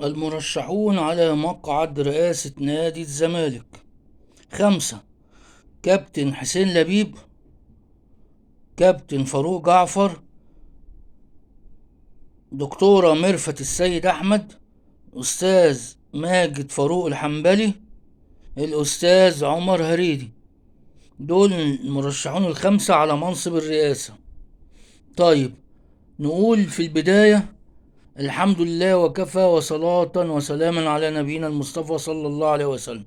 المرشحون على مقعد رئاسة نادي الزمالك: 5. كابتن حسين لبيب، كابتن فاروق جعفر، دكتورة ميرفت السيد أحمد، أستاذ ماجد فاروق الحنبلي، الأستاذ عمر هريدي. دول المرشحون الخمسة على منصب الرئاسة. طيب، نقول في البداية: الحمد لله وكفى، وصلاة وسلاما على نبينا المصطفى صلى الله عليه وسلم.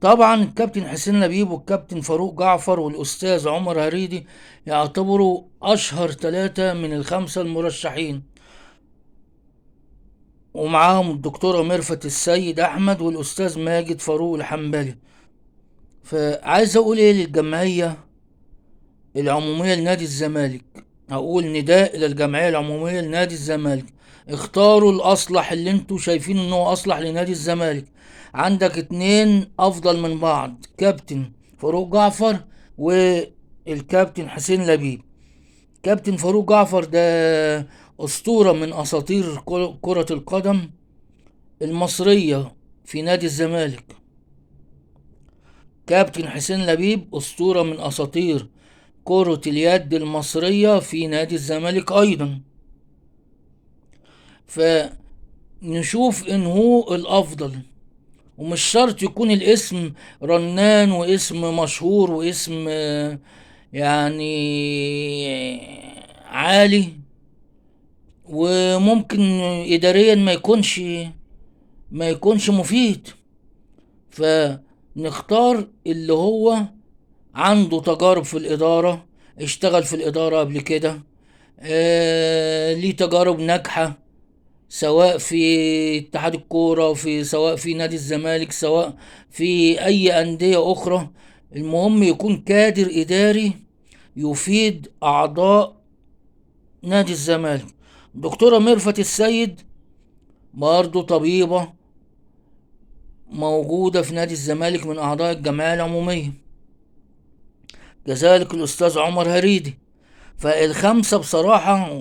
طبعا الكابتن حسين لبيب والكابتن فاروق جعفر والأستاذ عمر هريدي يعتبروا أشهر 3 من الخمسة المرشحين، ومعاهم الدكتورة ميرفت السيد أحمد والأستاذ ماجد فاروق الحنبلي. فعايز أقول إيه للجمعية العمومية لنادي الزمالك؟ هقول نداء إلى الجمعية العمومية لنادي الزمالك: اختاروا الأصلح اللي انتوا شايفين إنه أصلح لنادي الزمالك. عندك 2 أفضل من بعض: كابتن فاروق جعفر والكابتن حسين لبيب. كابتن فاروق جعفر ده أسطورة من أساطير كرة القدم المصرية في نادي الزمالك. كابتن حسين لبيب أسطورة من أساطير كرة اليد المصرية في نادي الزمالك أيضا. فنشوف إن هو الأفضل، ومش شرط يكون الاسم رنان واسم مشهور واسم يعني عالي، وممكن إداريا ما يكونش مفيد. فنختار اللي هو عنده تجارب في الإدارة، اشتغل في الإدارة قبل كده، ليه تجارب ناجحة، سواء في اتحاد الكورة، سواء في نادي الزمالك، سواء في أي أندية أخرى. المهم يكون كادر إداري يفيد أعضاء نادي الزمالك. دكتورة ميرفت السيد برضو طبيبة موجودة في نادي الزمالك من أعضاء الجمعية العمومية. كذلك الأستاذ عمر هريدي. فالخمسة بصراحة،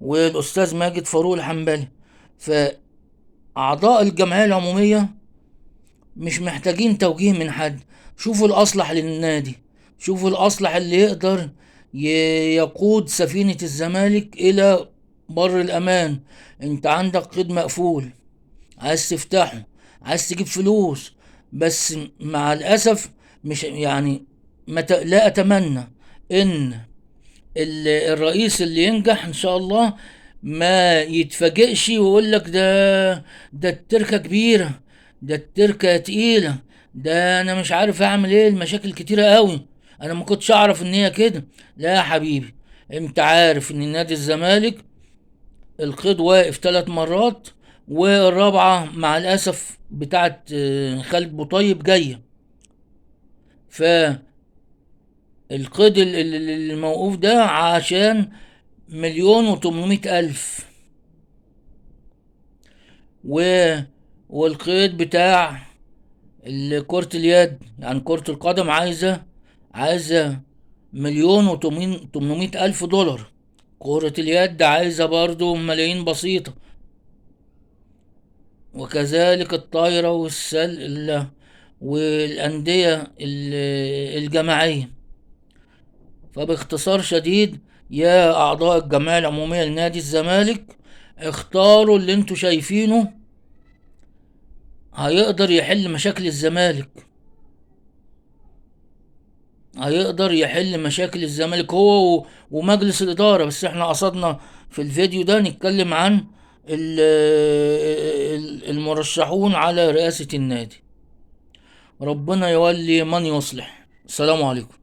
والأستاذ ماجد فاروق الحنبلي. فأعضاء الجمعية العمومية مش محتاجين توجيه من حد. شوفوا الأصلح للنادي، شوفوا الأصلح اللي يقدر يقود سفينة الزمالك إلى بر الأمان. أنت عندك قيد مقفول، عايز تفتحه، عايز تجيب فلوس، بس مع الأسف مش يعني لا أتمنى إن الرئيس اللي ينجح ان شاء الله ما يتفاجئش ويقول لك ده التركه كبيره، ده التركه تقيله، ده انا مش عارف اعمل ايه، المشاكل كتيره قوي، انا ما كنتش اعرف ان هي كده. لا يا حبيبي، انت عارف ان نادي الزمالك القيد واقف 3 مرات، والرابعه مع الاسف بتاعت خالد بوطيب جايه. ف القيد الموقوف ده عشان 1,800,000. و والقيد بتاع كرة اليد، يعني كرة القدم، عايزة 1,800,000 دولار. كرة اليد عايزة برضو ملايين بسيطة، وكذلك الطايرة والأندية الجماعية. فباختصار شديد، يا أعضاء الجمعية العمومية لنادي الزمالك، اختاروا اللي انتوا شايفينه هيقدر يحل مشاكل الزمالك، هيقدر يحل مشاكل الزمالك هو ومجلس الإدارة. بس احنا قصدنا في الفيديو ده نتكلم عن المرشحون على رئاسة النادي. ربنا يولي من يصلح. السلام عليكم.